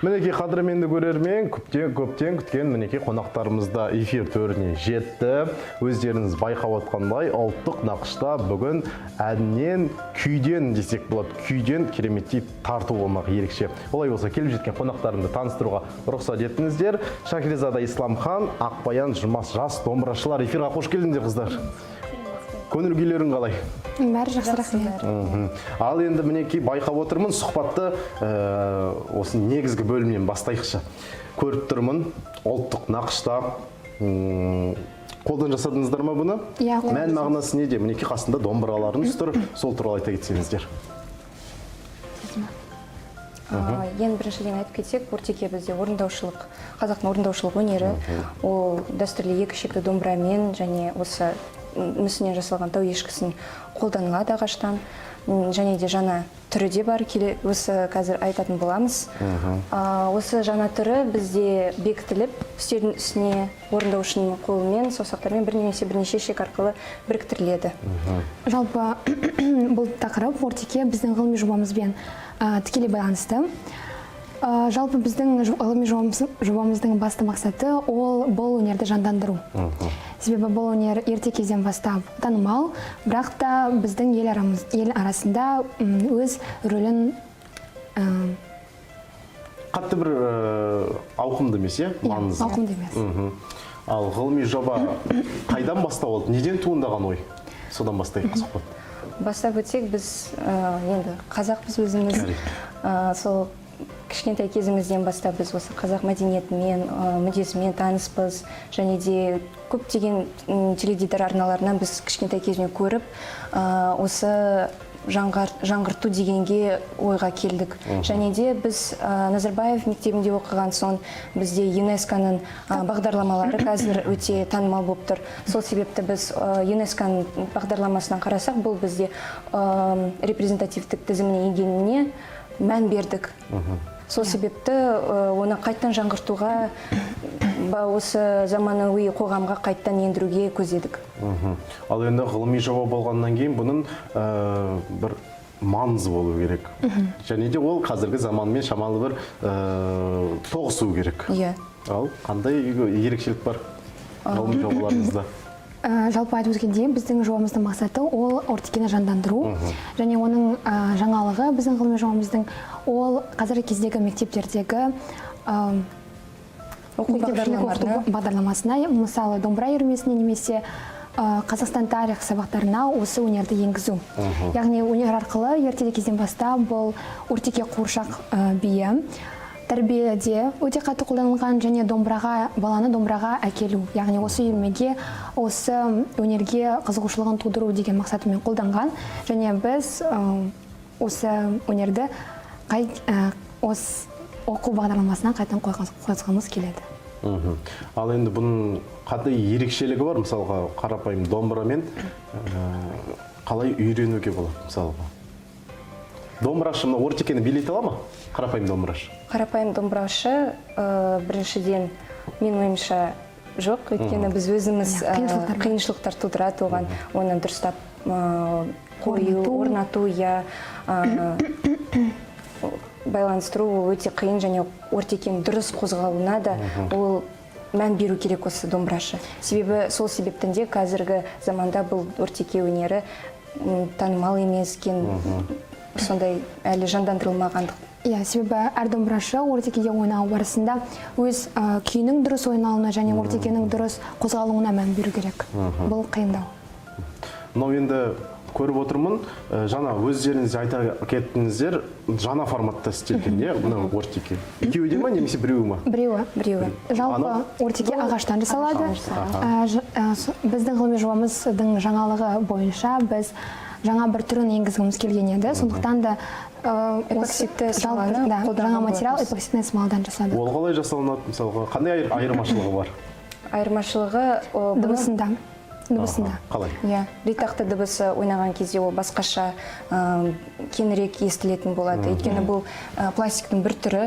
Мінеки қадірменді көрермен, көптен күткен мінеки қонақтарымызда эфир төріне жетті. Өздеріңіз байқап отқандай, ұлттық нақышта бүгін әннен, күйден десек болады, күйден кереметтей тарту болмақ ерекше. Олай болса, келіп жеткен қонақтарымды таныстыруға рұқсат етіңіздер. Шакирзада Исламхан, Ақбаян Жұмас жас домбырашылар эфирға қош келдіңдер, қыздар. Көңіл күйлерің қалай? Бәрі жақсы, рахмет. Ал енді мінеки байқап отырмын, сұхбатты осы негізгі бөлімнен бастайықшы. Көріп тұрмын, ұлттық нақышта қолдан жасадыңыздар ма бұны? Иә, қолдан. Мән мағынасы неде? Мінеки қасында домбыраларыңыз тұр, сол туралы айта кетсеңіздер. Ең біріншіден айтып кетсек, ортеке бізде орындаушылық, қазақтың орындаушылық өнері, ол дәстүрлі екі ішекті домбырамен және осы мүсіннен жасалған тау ешкісін қолданылады ағаштан, және де жаңа түрі де бар, осы қазір айтатын боламыз. Осы жаңа түрі бізде бекітіліп, үстелдің үстіне орындаушының қолымен, саусақтармен бірнеше шек арқылы біріктіріледі. Жалпы бұл тақырып ортеке біздің ғылыми жобамызбен тікелей байланысты. Жалпы біздің ғылыми жобамыздың басты мақсаты ол бұл өнерді жандандыру. Себебі бұл өнер ерте кезден бастап танымал, бірақ та біздің ел арасында өз рөлін Қатты бір ауқымды емес, е? Маңызды. Ауқымды емес. Ал ғылыми жоба қайдан бастау болды? Неден туындаған ой? Содан бастайық сұхбат. Бастап өтсек, біз енді қазақпыз өзіміз, сол кішкентай кезімізден бастап біз осы қазақ мәдениетімен, мүддесімен таныспыз, және де көптеген теледидар арналарынан біз кішкентай кезінен көріп, осы жаңғырту дегенге ойға келдік. Және де біз Назарбаев мектебінде оқыған соң бізде ЮНЕСКО-ның бағдарламалары қазір өте танымал болып тұр. Сол себепті біз ЮНЕСКО-ның бағдарламасынан қарасақ, бұл бізде репрезентативтік тізіміне енгеніне мән бердік. Сол себепті оны қайттан жаңғыртуға, осы заманауи қоғамға қайттан ендіруге көздедік. Ал енді ғылыми жоба болғаннан кейін бұның бір маңызы болу керек. Және де ол қазіргі заманмен шамалы бір тоғысу керек. Ал қандай ерекшелік бар ғылыми жобаларыңызда? Жалпы айтып өткендей, біздің жобамыздың мақсаты ол ортекені жандандыру. Және оның жаңалығы біздің ғылыми жобамыздың ол қазіргі кездегі мектептердегі оқу бағдарламасына, мысалы домбыра үйірмесіне немесе Қазақстан тарих сабақтарына осы өнерді енгізу. Яғни өнер арқылы ертелі кезден бастап бұл ортеке қуыршақ биі тәрбиеде өте қатты қолданылған, және баланы домбыраға әкелу. Яғни осы үйірмеге, осы өнерге қызығушылығын тудыру деген мақсатымен қолданған. Және біз осы өнерді оқу бағдарламасына қайтадан қойғымыз келеді. Ал енді бұның қандай ерекшелігі бар? Мысалға, қарапайым домбырамен қалай үйренуге болады? Мысалға, домбырашы ортекені билете ала ма? Қарапайым домбырашы. Қарапайым домбырашы біріншіден мен ойымша жоқ, өйткені біз өзіміз қиыншылықтар тудырады оған, оны дұрыстап қою, орнату, байланыстыру өте қиын, және ортекенің дұрыс қозғалуына да ол мән беру керек осы домбырашы. Себебі сол себептен де қазіргі заманда бұл ортеке өнері танымал емес екен, сондай әлі жандандырылмағандық. Себебі әр домбырашы ортекеде ойнау барысында өз күйінің дұрыс ойналуына және ортекенің дұрыс қозғалуына мән беру керек. Бұл қиындау. Мынау енді көріп отырмын, жаңа өздеріңіз айта кеттіңіздер, жаңа форматта істелген, мынау ортеке. Екеуі де ма, немесе біреуі ма? Біреуі. Жалпы ортеке ағаштан жасалады. Біздің ғылыми жобамыздың жаңалығы бойынша біз жаңа бір түрін енгізгіміз келген еді. Сондықтан да эпоксидті смоланы жаңа материал эпоксидті смоладан жасады. Ол қалай жасалынады? Мысалға, қандай айырмашылығы бар? Айырмашылығы дыбысында. Қалай? Ритақты дыбысы ойнаған кезде ол басқаша кеңірек естілетін болады. Өйткені бұл пластиктің бір түрі.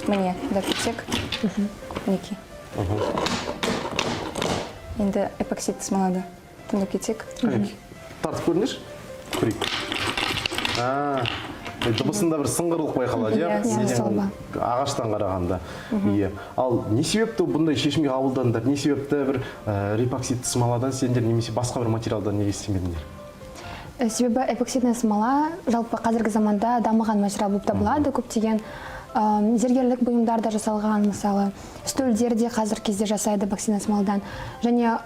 Міне, да кетсек. Мінеки. Енді эпоксидті смоланы тыңдап кетсек. Тартып көріңдерші? Көрейік. дыбысында бір сыңғырлық байқалады, Иә, сол ба. ағаштан қарағанда. Иә. Ал не себепті бұндай шешімге қабылдандыңдар? Не себепті бір эпоксидті смоладан сендер немесе басқа бір материалдан неге істемедіңдер? Себебі эпоксидный смола жалпы қазіргі заманда дамыған материал болып табылады. Көптеген зергерлік бұйымдарда жасалған, мысалы, стөлдер де қазір кезде жасайды эпоксидный смоладан. Және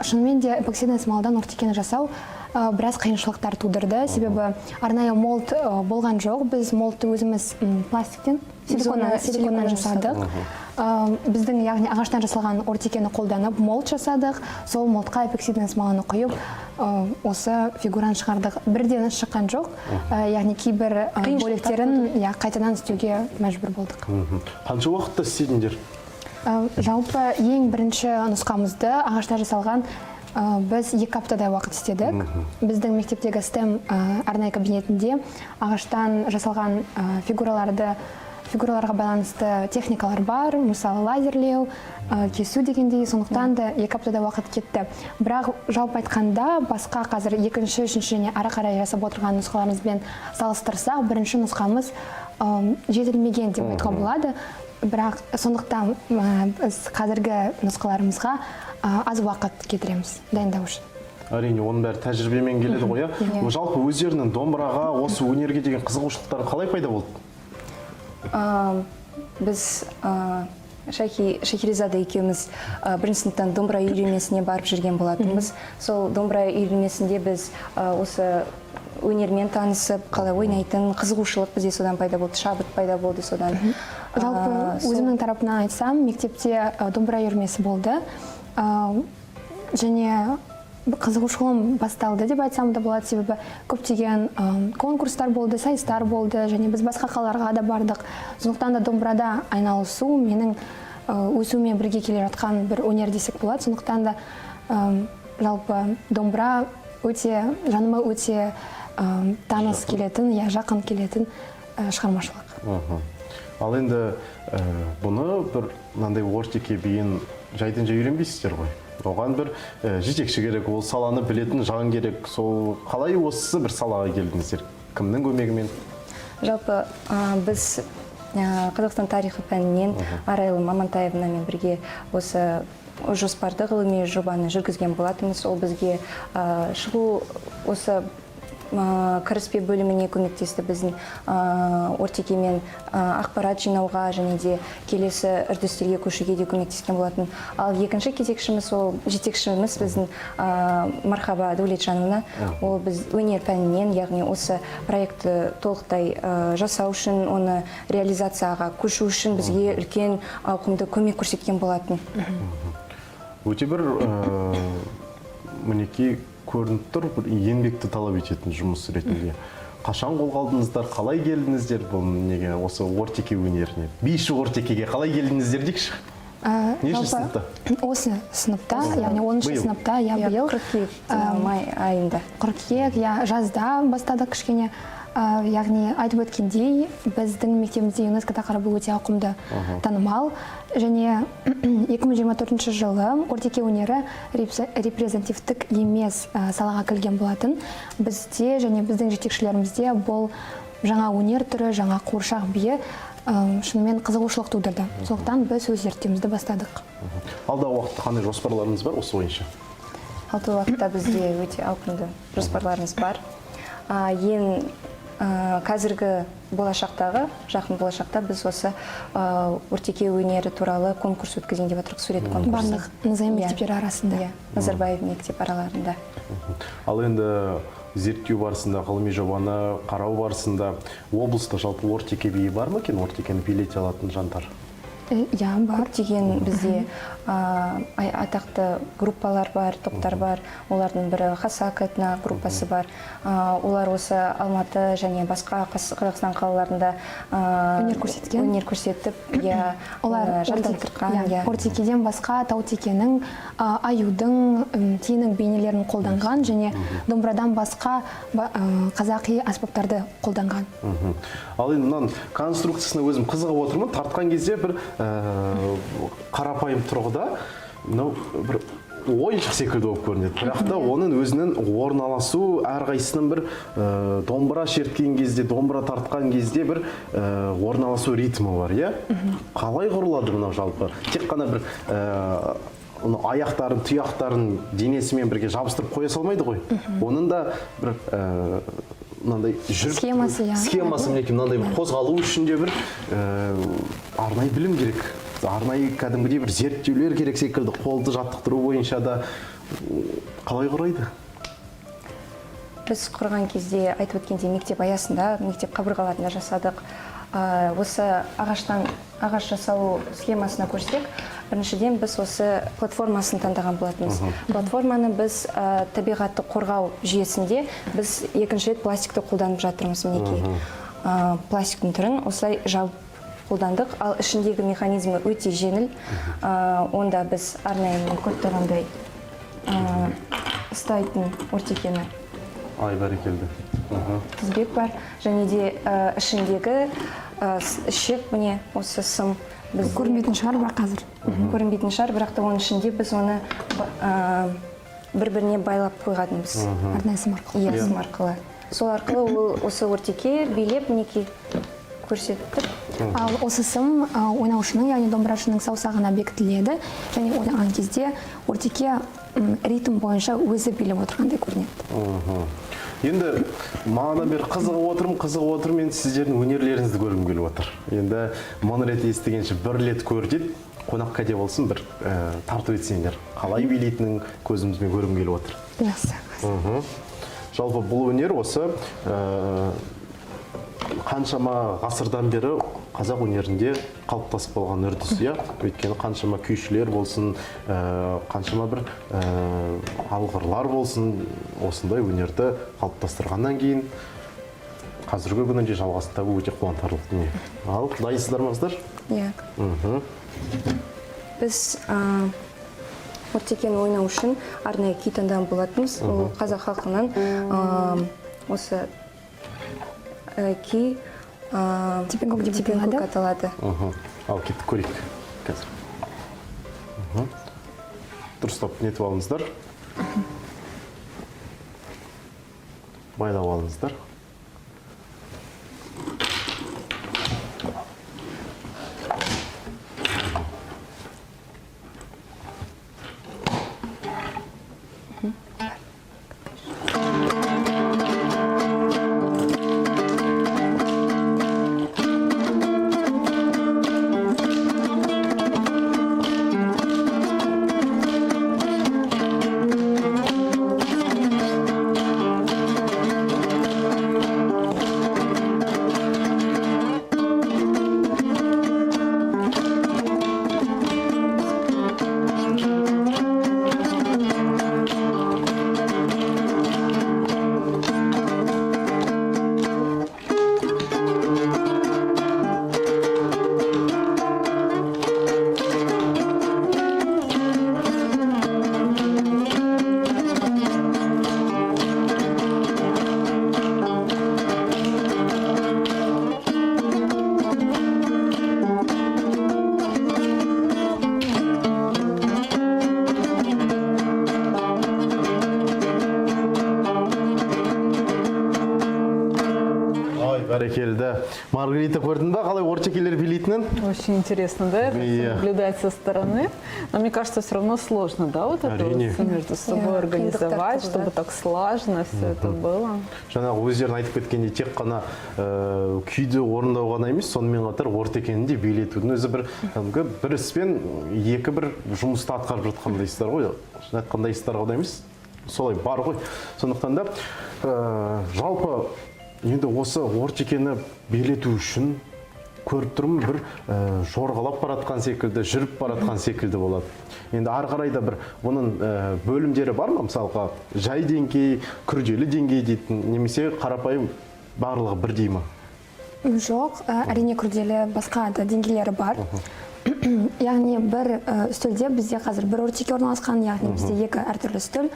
шынымен де эпоксидный смоладан ортекені жасау біраз қиыншылықтар тудырды. Себебі арнайы молд болған жоқ. Біз молдты өзіміз пластиктен, силиконнан жасадық. Біздің яғни ағаштан жасалған ортекені қолданып молд жасадық. Сол молдқа эпоксидный смоланы құйып, осы фигураны шығардық. Бірден шыққан жоқ. Яғни кейбір бөліктерін қайтадан істеуге мәжбүр болдық. Қанша уақытта істедіңдер? Жалпы ең бірінші нұсқамызды ағаштан жасалған біз 2 аптадай уақыт істедік. Біздің мектептегі STEM арнайы кабинетінде ағаштан жасалған фигураларға байланысты техникалар бар, мысалы лазерлеу, кесу дегендей, сондықтан да 2 аптада уақыт кетті. Бірақ жалпы айтқанда басқа қазір 2-ші, 3-ші және ары қарай жасап отырған нұсқаларымызбен салыстырсақ, бірінші нұсқамыз жетілмеген деп айтуға болады. Бірақ сондықтан біз қазіргі нұсқаларымызға аз уақыт кетіреміз дайындау үшін. Әрине, оның бәрі тәжірибемен келеді ғой. Жалпы өздерінің домбыраға, осы өнерге деген қызығушылықтары қалай пайда болды? Біз Шахерезада екеуміз бірінші сыныптан домбыра үйірмесіне барып жүрген болатынбыз. Сол домбыра үйірмесінде біз осы өнермен танысып, қалай ойнайтын қызығушылық бізде содан пайда болды, шабыт пайда болды содан. Жалпы өзімнің тарапынан айтсам, мектепте домбыра үйірмесі болды. Және қызығушылығым басталды деп айтсам да болады, себебі көптеген конкурстар болды, сайыстар болды, және біз басқа қалаларға да бардық. Сондықтан да домбырада айналысу менің өсуіме бірге келе жатқан бір өнер десек болады. Сондықтан да жалпы домбыра жаныма өте таныс келетін, жақын келетін шығармашылық. Ал енді бұны бір мынандай ортеке биін жайдан жай үйренбейсіздер ғой. Оған бір жетекші керек, ол саланы білетін жан керек. Сол қалай осы бір салаға келдіңіздер? Кімнің көмегімен? Жалпы біз Қазақстан тарихы пәнінен Арайлы Мамантаевнамен бірге осы жоспарды, ғылыми жобаны жүргізген болатынбыз. Ол бізге шығу осы кіріспе бөліміне көмектесті, біздің ортекемен ақпарат жинауға және де келесі үрдістерге көшуге де көмектескен болатын. Ал екінші жетекшіміз біздің Мархаба Дәулетжановна. Ол біз өнер пәнінен, яғни осы проектті толықтай жасау үшін, оны реализацияға көшу үшін бізге үлкен ауқымды көмек көрсеткен болатын. Өте бір мінекей көрініп тұр, бір еңбекті талап ететін жұмыс ретінде. Қашан қолға алдыңыздар, қалай келдіңіздер бұл неге осы ортеке өнеріне? Биші ортекеге қалай келдіңіздер дейікші? Нешінші сыныпта? Осы сыныпта, яғни 10-шы сыныпта, биыл май айында. Қыркүйек, жазда бастадық кішкене. Яғни айтып өткендей, біздің мектебімізде ЮНЕСКО тақырыбы өте ауқымды танымал. Және 2024 жылы ортеке өнері репрезентативтік емес салаға кірген болатын. Бізде және біздің жетекшілерімізде бұл жаңа өнер түрі, жаңа қуыршақ биі шынымен қызығушылық тудырды. Сондықтан біз өз зерттеуімізді бастадық. Алдағы уақытта қандай жоспарларыңыз бар осы бойынша? Алдағы уақытта бізде өте ауқымды жоспарларымыз бар. Ең қазіргі болашақтағы, жақын болашақта біз осы ортеке өнері туралы конкурс өткізейін деп отырмыз, сурет конкурсы. Барлық Назарбаев мектептері арасында. Назарбаев мектеп араларында. Ал енді зерттеу барысында, ғылыми жобаны қарау барысында облыста жалпы ортеке биі бар ма екен? Ортекені билете алатын жандар? Бар. Көптеген бізде атақты группалар бар, топтар бар. Олардың бірі Хасак этно группасы бар. Олар осы Алматы және басқа Қазақстан қалаларында өнер көрсетіп, олар жаттықтырған. Ортекеден басқа Таутекенің, Аюдың, Тиенің бейнелерін қолданған және домбырадан басқа қазақи аспаптарды қолданған. Ал енді мынан конструкциясына өзім қызығып отырмын. Тартқан кезде бір қарапайым тұрғыда бір ойыншық секілді болып көрінеді. Бірақ та оның өзінің орналасу, әрқайсысының бір домбыра шерткен кезде, домбыра тартқан кезде бір орналасу ритмі бар, иә? Қалай құрылады мынау жалпы? Тек қана бір аяқтарын, тұяқтарын денесімен бірге жабыстырып қоя салмайды ғой. Оның да бір мынандай схемасы, схемасы мінекей мынандай бір қозғалу үшін де бір арнайы білім керек. Арнайы кәдімгідей бір зерттеулер керек секілді, қолды жаттықтыру бойынша да қалай құрайды? Біз құрған кезде айтып өткендей мектеп аясында, мектеп қабырғаларында жасадық. Осы ағаш жасалу схемасына көрсек, біріншіден біз осы платформасын таңдаған болатынбыз. Платформаны біз табиғатты қорғау жүйесінде біз екінші рет пластикті қолданып жатырмыз мінекей. Пластиктің түрін осылай жабып қолдандық, ал ішіндегі механизмі өте жеңіл. Онда біз арнайы көріп тұрғандай ұстайтын ортекені Бәрекелді. тізбек бар, және де ішіндегі ішек, міне осы сым көрінбейтін шығар бірақ қазір. Көрінбейтін шығар, бірақ та оның ішінде біз оны бір-біріне байлап қойғанбыз. Арнайы сым арқылы. Иә, сым арқылы. Сол арқылы ол осы ортеке билеп мінекей көрсетіп. Ал осы сым ойнаушының, яғни домбырашының саусағына бекітіледі, және ойнаған кезде ортеке ритм бойынша өзі билеп отырғандай көрінеді. Енді маған бір қызығып отырмын, мен сіздердің өнерлеріңізді көргім келіп отыр. Енді мұны рет естігенше бір рет көр дейді, қонақ кәде болсын бір тартып етсеңдер. Қалай билейтінің көзімізбен көргім келіп отыр. Жақсы. Жалпы бұл өнер осы қаншама ғасырдан бері қазақ өнерінде қалыптасып қалған үрдіс, иә? Өйткені қаншама күйшілер болсын, қаншама бір алғырлар болсын, осындай өнерді қалыптастырғаннан кейін қазіргі күнінде жалғасын табу өте қуантарлық дүние. Ал дайынсыздар ма қыздар? Иә. Біз ортекені ойнау үшін арнайы күй таңдаған болатынбыз. Ол қазақ халқынан осы күй тепенкөк аталады. Ал кеттік көрейік қазір. Дұрыстап нетіп алыңыздар. Байлап алыңыздар. Бәрекелді. Маргарита, көрдің ба, қалай ортекелер билейтінін? Очень интересно, да, это наблюдать со стороны. Но мне кажется, все равно сложно, да, вот это вот между собой организовать, чтобы так слаженно все это было. Жаңағы өздерін айтып кеткенде тек қана күйді орындау ғана емес, сонымен қатар ортекені де билетудің өзі бір іспен екі бір жұмысты атқарып жатқандайсыздар ғой. Айтқандайсыздар ғана емес, солай бар ғой. Сондықтан да жалпы енді осы ортекені билету үшін көріп тұрмын бір жорғалап баратқан секілді, жүріп баратқан секілді болады. Енді ары қарай да бір бұның бөлімдері бар ма? Мысалға жай деңгей, күрделі деңгей дейтін, немесе қарапайым барлығы бірдей ма? Жоқ, әрине күрделі басқа да деңгейлері бар. Яғни бір үстелде бізде қазір бір ортеке орналасқан, яғни бізде екі әртүрлі үстел.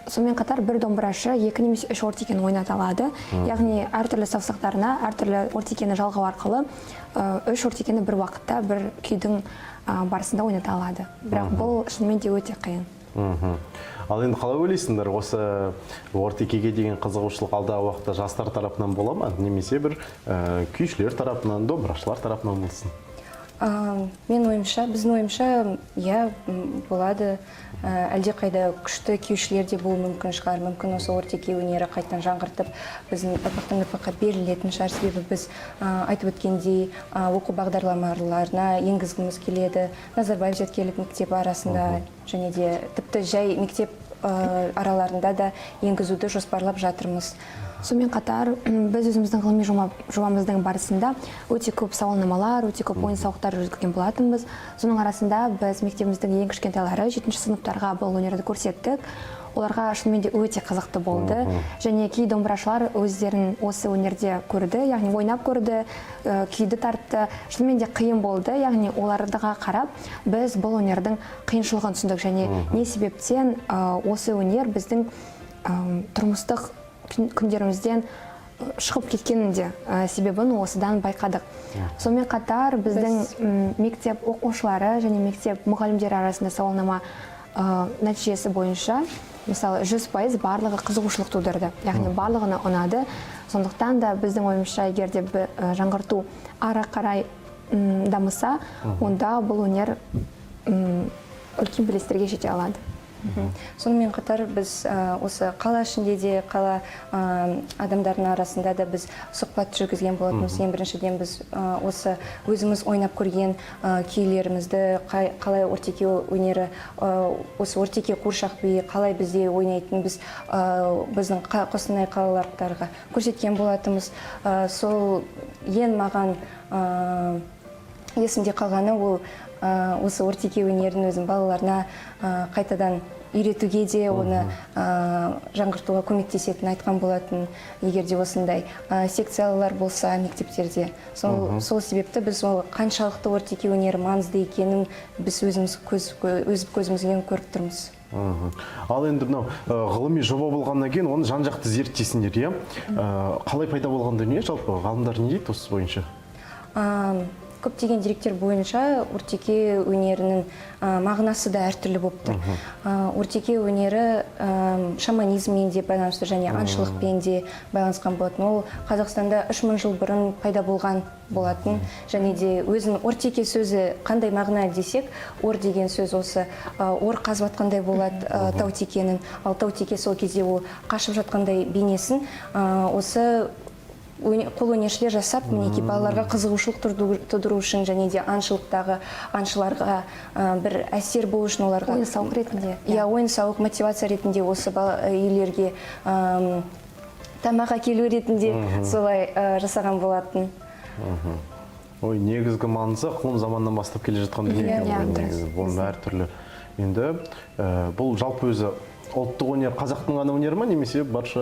Сонымен қатар бір домбырашы екі немесе үш ортекені ойната алады. Яғни әртүрлі саусақтарына әртүрлі ортекені жалғау арқылы үш ортекені бір уақытта бір күйдің барысында ойната алады. Бірақ бұл шынымен де өте қиын. Ал енді қалай ойлайсыңдар, осы ортекеге деген қызығушылық алдағы уақытта жастар тарапынан бола ма, немесе бір күйшілер тарапынан, домбырашылар тарапынан болсын? Мен ойымша, біздің ойымша, иә, болады. Әлде қайда күшті күйшілер де болуы мүмкін шығар. Мүмкін осы ортеке өнері қайтадан жаңғыртып, біздің ұрпақтан ұрпаққа берілетін шығар. Себебі біз айтып өткендей оқу бағдарламаларына енгізгіміз келеді. Назарбаев зияткерлік мектебі арасында және де тіпті жай мектеп араларында да енгізуді жоспарлап жатырмыз. Сонымен қатар біз өзіміздің ғылыми жобамыздың барысында өте көп сауалнамалар, өте көп ойын-сауықтар жүргізген болатынбыз. Соның арасында біз мектебіміздің ең кішкентайлары 7-ші сыныптарға бұл өнерді көрсеттік. Оларға шынымен де өте қызықты болды. Және кей домбырашылар өздерін осы өнерде көрді, яғни ойнап көрді, күйді тартты. Шынымен де қиын болды, яғни оларға қарап біз бұл өнердің қиыншылығын түсіндік және не себептен осы өнер біздің тұрмыстық күндерімізден шығып кеткенінде себебін осыдан байқадық. Сонымен қатар біздің мектеп оқушылары және мектеп мұғалімдері арасында сауалнама нәтижесі бойынша, мысалы 100% барлығы қызығушылық тудырды, яғни барлығына ұнады. Сондықтан да біздің ойымызша, егер де жаңғырту ары қарай дамыса, онда бұл өнер үлкен белестерге жете алады. Сонымен қатар біз осы қала ішінде де, қала адамдарының арасында да біз сұхбат жүргізген болатынбыз. Ең біріншіден біз осы өзіміз ойнап көрген күйлерімізді, қалай ортеке өнері, осы ортеке қуыршақ би қалай бізде ойнайтын біз біздің Қостанай қалалықтарға көрсеткен болатынбыз. Сол ең маған есімде қалғаны ол осы ортеке өнерін өзім балаларына қайтадан үйретуге де, оны жаңғыртуға көмектесетінін айтқан болатын, егер де осындай секциялар болса мектептерде. Сол себепті біз қаншалықты ортеке өнері маңызды екенін біз өз көзімізбен көріп тұрмыз. Ал енді мынау ғылыми жоба болғаннан кейін оны жан-жақты зерттейсіңдер, иә? Қалай пайда болған дүние, жалпы ғалымдар не дейді осы бойынша? Көптеген деректер бойынша ортеке өнерінің мағынасы да әртүрлі болып тұр. Ортеке өнері шаманизммен де байланысты және аңшылықпен де байланысқан болатын. Ол Қазақстанда 3000 жыл бұрын пайда болған болатын. Және де өзінің ортеке сөзі қандай мағына десек, ор деген сөз осы ор қазып жатқандай болады таутекенің. Ал таутеке сол кезде ол қашып жатқандай бейнесін осы қолөнершілер жасап, мінеки балаларға қызығушылық тудыру үшін және де аңшыларға бір әсер болу үшін оларға ойын-сауық ретінде. Иә, ойын-сауық мотивация ретінде осы үйлерге тамақ әкелу ретінде солай жасаған болатын. Ой, негізгі маңызы ғылым заманнан бастап келе жатқан дүние екен ғой. Бұл әртүрлі. Енді бұл жалпы өзі ұлттық өнер қазақтың ғана өнері ма, немесе барша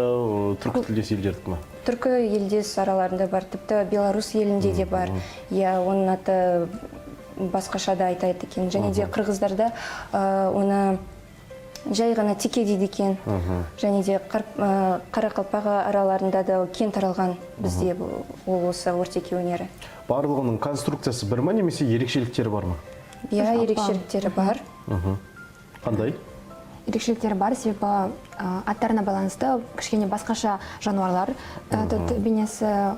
түркі тілдес елдердікі ма? Түркі елдес араларында бар, тіпті Беларусь елінде де бар. Иә, оның аты басқаша да айтады екен. Және де қырғыздарда оны жай ғана теке дейді екен. Және де Қарақалпақ араларында да кең таралған бізде ол осы ортеке өнері. Барлығының конструкциясы бір ма, немесе ерекшеліктері бар ма? Иә, ерекшеліктері бар. Қандай? Ерекшеліктері бар, себебі аттарына байланысты кішкене басқаша жануарлар бейнесі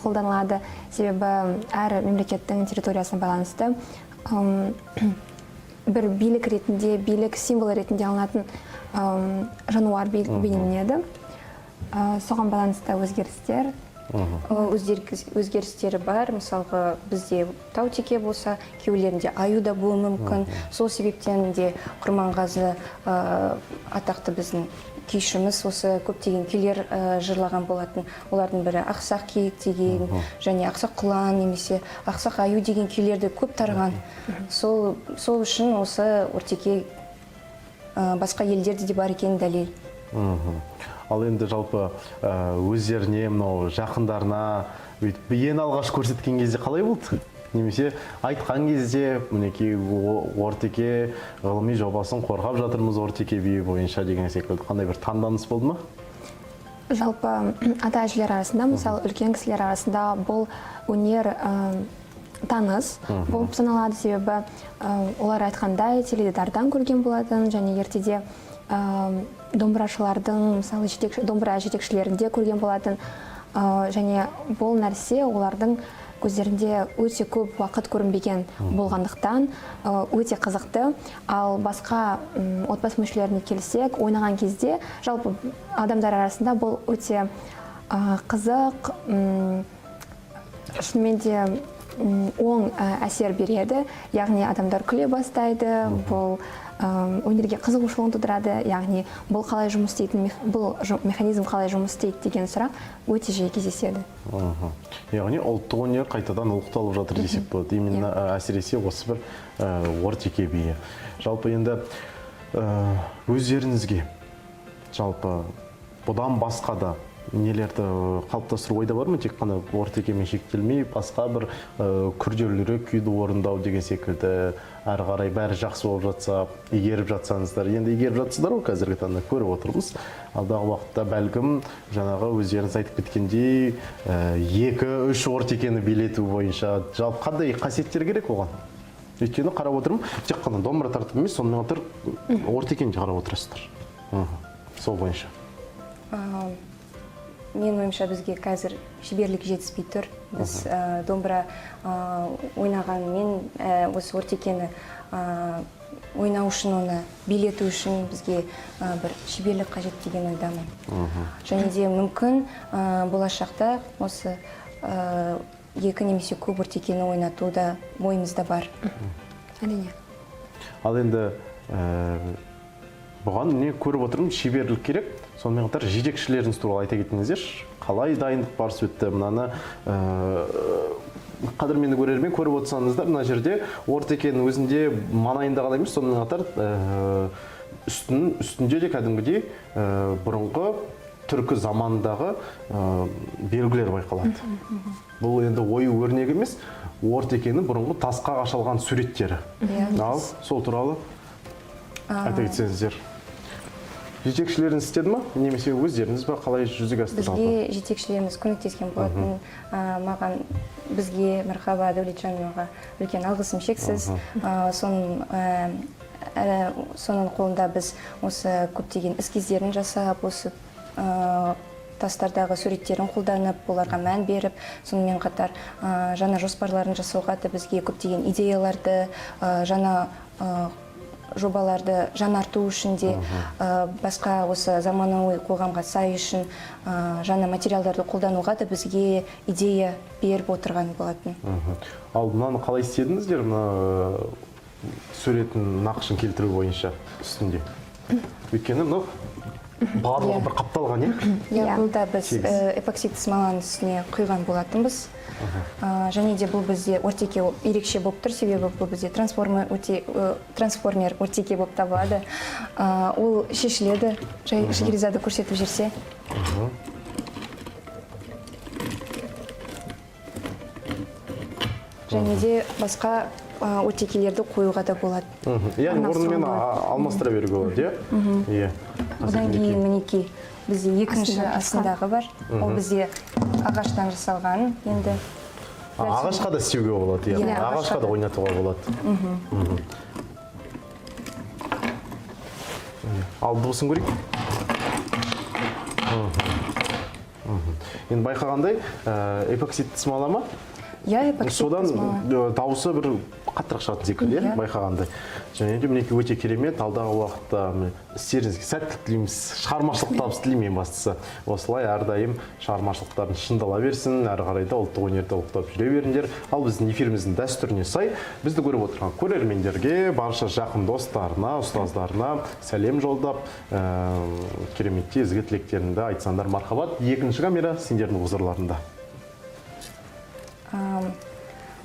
қолданылады. Себебі әр мемлекеттің территориясына байланысты бір билік ретінде, билік символы ретінде алынатын жануар бейнеленеді. Соған байланысты өзгерістер. Өзгерістері бар. Мысалға, бізде таутеке болса, кеулерінде аю да болуы мүмкін. Сол себептен де Құрманғазы атақты біздің күйшіміз осы көптеген күйлер жырлаған болатын. Олардың бірі Ақсақ киік деген, және Ақсақ құлан немесе Ақсақ аю деген күйлерді көп тараған. Сол үшін осы ортеке басқа елдерде де бар екенін дәлел. Ал енді жалпы өздеріне, жақындарына ең алғаш көрсеткен кезде қалай болды? Немесе айтқан кезде, мінекей ортеке ғылыми жобасын қорғап жатырмыз ортеке биі бойынша деген секілді қандай бір таңданыс болды ма? Жалпы ата-әжелер арасында, мысалы үлкен кісілер арасында бұл өнер таныс болып саналады, себебі олар айтқандай теледидардан көрген болатын, және ертеде домбырашылардың, мысалы, домбыра жетекшілерінде көрген болатын, және бұл нәрсе олардың көздерінде өте көп уақыт көрінбеген болғандықтан өте қызықты. Ал басқа отбасы мүшелеріне келсек, ойнаған кезде жалпы адамдар арасында бұл өте қызық, шынымен де оң әсер береді, яғни адамдар күле бастайды, бұл өнерге қызығушылығын тудырады, яғни бұл қалай жұмыс істейтін, бұл механизм қалай жұмыс істейді деген сұрақ өте жиі кездеседі. Яғни ұлттық өнер қайтадан ұлықталып жатыр десек болады. Именно әсіресе осы бір ортеке биі. Жалпы енді өздеріңізге жалпы бұдан басқа да нелерді қалыптастыру ойда бар ма? Тек қана ортекемен шектелмей, басқа бір күрделірек күйді орындау деген секілді, әрі қарай бәрі жақсы болып жатса, игеріп жатсаңыздар. Енді игеріп жатсыздар ғой, қазіргі таңда көріп отырмыз. Алдағы уақытта бәлкім жаңағы өздеріңіз айтып кеткендей 2-3 ортекені билету бойынша жалпы қандай қасиеттер керек оған? Өйткені қарап отырмын, тек қана домбыра тартып емес, сонымен қатар ортекені қарап отырасыздар. Сол бойынша. Мен ойымша бізге қазір шеберлік жетіспей тұр. Біз домбыра ойнағанмен осы ортекені ойнау үшін, оны билету үшін бізге бір шеберлік қажет деген ойдамын. Және де мүмкін болашақта осы 2 немесе көп ортекені ойнату да ойымызда бар. Әрине. Ал енді бұған не көріп отырмын, шеберлік керек. Сонымен қатар жетекшілеріңіз туралы айта кетіңіздерші. Қалай дайындық барысы өтті? Мынаны қадірменді көрермен көріп отырсаңыздар, мына жерде ортекенің өзінде маңайында ғана емес, сонымен қатар үстінде де кәдімгідей бұрынғы түркі заманындағы белгілер байқалады. Бұл енді ою өрнегі емес, ортекенің бұрынғы тасқа қашалған суреттері. Ал сол туралы айта кетсеңіздер. Жетекшілеріңіз істеді ма? Немесе өздеріңіз ба? Қалай жүзеге асты жалпы? Бізге жетекшілеріміз көмектескен болатын. Маған, бізге Мархаба Дәулетжановаға үлкен алғысым шексіз. Соның қолында біз осы көптеген эскиздерін жасап, осы тастардағы суреттерін қолданып, оларға мән беріп, сонымен қатар жаңа жоспарларын жасауға да бізге көптеген идеяларды, жаңа жобаларды жаңарту үшін де, басқа осы заманауи қоғамға сай үшін жаңа материалдарды қолдануға да бізге идея беріп отырған болатын. Ал мынаны қалай істедіңіздер, мына суретін нақышын келтіру бойынша үстінде? Өйткені барлығы бір қапталған, Бұл да біз эпоксидті смоланың үстіне құйған болатынбыз. Және де бұл бізде ортеке ерекше болып тұр, себебі бұл бізде трансформер ортеке болып табылады. Ол шешіледі, Шахерезада көрсетіп жүрсе. Және де басқа ортекелерді қоюға да болады. Яғни орнымен алмастыра беруге болады, Одан кейін мінекей бізде екінші астындағы бар. Ол бізде ағаштан жасалған. Енді ағашқа да істеуге болады, ағашқа да ойнатуға болады. Ал дыбысын көрейік. Енді байқағандай, эпоксидті смола ма? Содан дауысы бір қаттырақ шығатын секілді, байқағандай. Және де мінекей өте керемет, алдағы уақытта істеріңізге сәттілік тілейміз, шығармашылық табыс тілеймін бастысы. Осылай әрдайым шығармашылықтарын шыңдала берсін, әрі қарайда ұлттық өнерді ұлықтап жүре беріңдер. Ал біздің эфиріміздің дәстүріне сай, бізді көріп отырған көрермендерге, барша жақын достарына, ұстаздарына сәлем жолдап, кереметті ізгі тілектеріңді айтсаңдар мархабат. Екінші камера сендердің huzurlarında.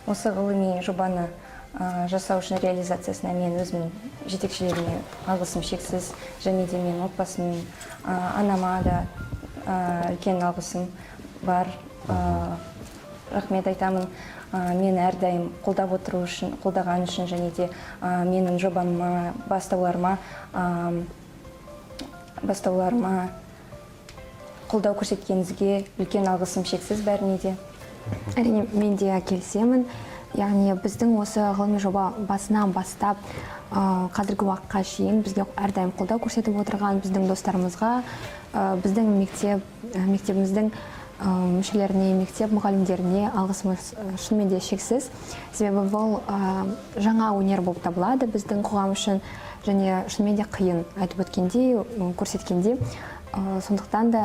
Осы ғылыми жобаны жасау үшін реализациясына мен өзімнің жетекшілеріме алғысым шексіз, және де мен отбасымның анама да үлкен алғысым бар. Рахмет айтамын. Мені әрдайым қолдаған үшін, және де менің жобама, бастауларыма қолдау көрсеткеніңізге үлкен алғысым шексіз бәріне де. Әрине, мен де келісемін. яғни біздің осы ғылыми жоба басынан бастап қазіргі уақытқа шейін бізге әрдайым қолдау көрсетіп отырған біздің достарымызға, біздің мектебіміздің мүшелеріне, мектеп мұғалімдеріне алғысымыз шынымен де шексіз. Себебі бұл жаңа өнер болып табылады біздің қоғам үшін, және шынымен де қиын айтып өткендей, көрсеткендей. Сондықтан да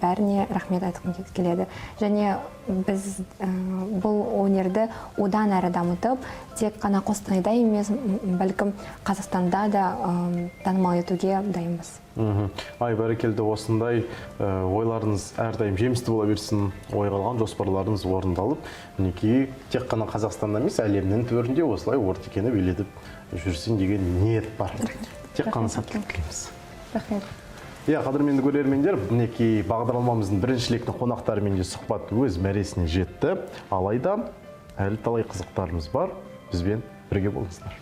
бәріне рахмет айтқым келеді. Және біз бұл өнерді одан әрі дамытып, тек қана Қостанайда емес, бәлкім Қазақстанда да танымал етуге дайынбыз. Ай, бәрекелді, осындай ойларыңыз әрдайым жемісті бола берсін, ойға алған жоспарларыңыз орындалып, мінекей тек қана Қазақстанда емес, әлемнің төрінде осылай Ортекені билетіп жүрсін деген ниет бар. Тек қана сәттілік тілейміз. Рахмет. Иә, қадірменді көрермендер, мінекей бағдарламамыздың бірінші лекті қонақтарымен де сұхбат өз мәресіне жетті. Алайда әлі талай қызықтарымыз бар. Бізбен бірге болыңыздар.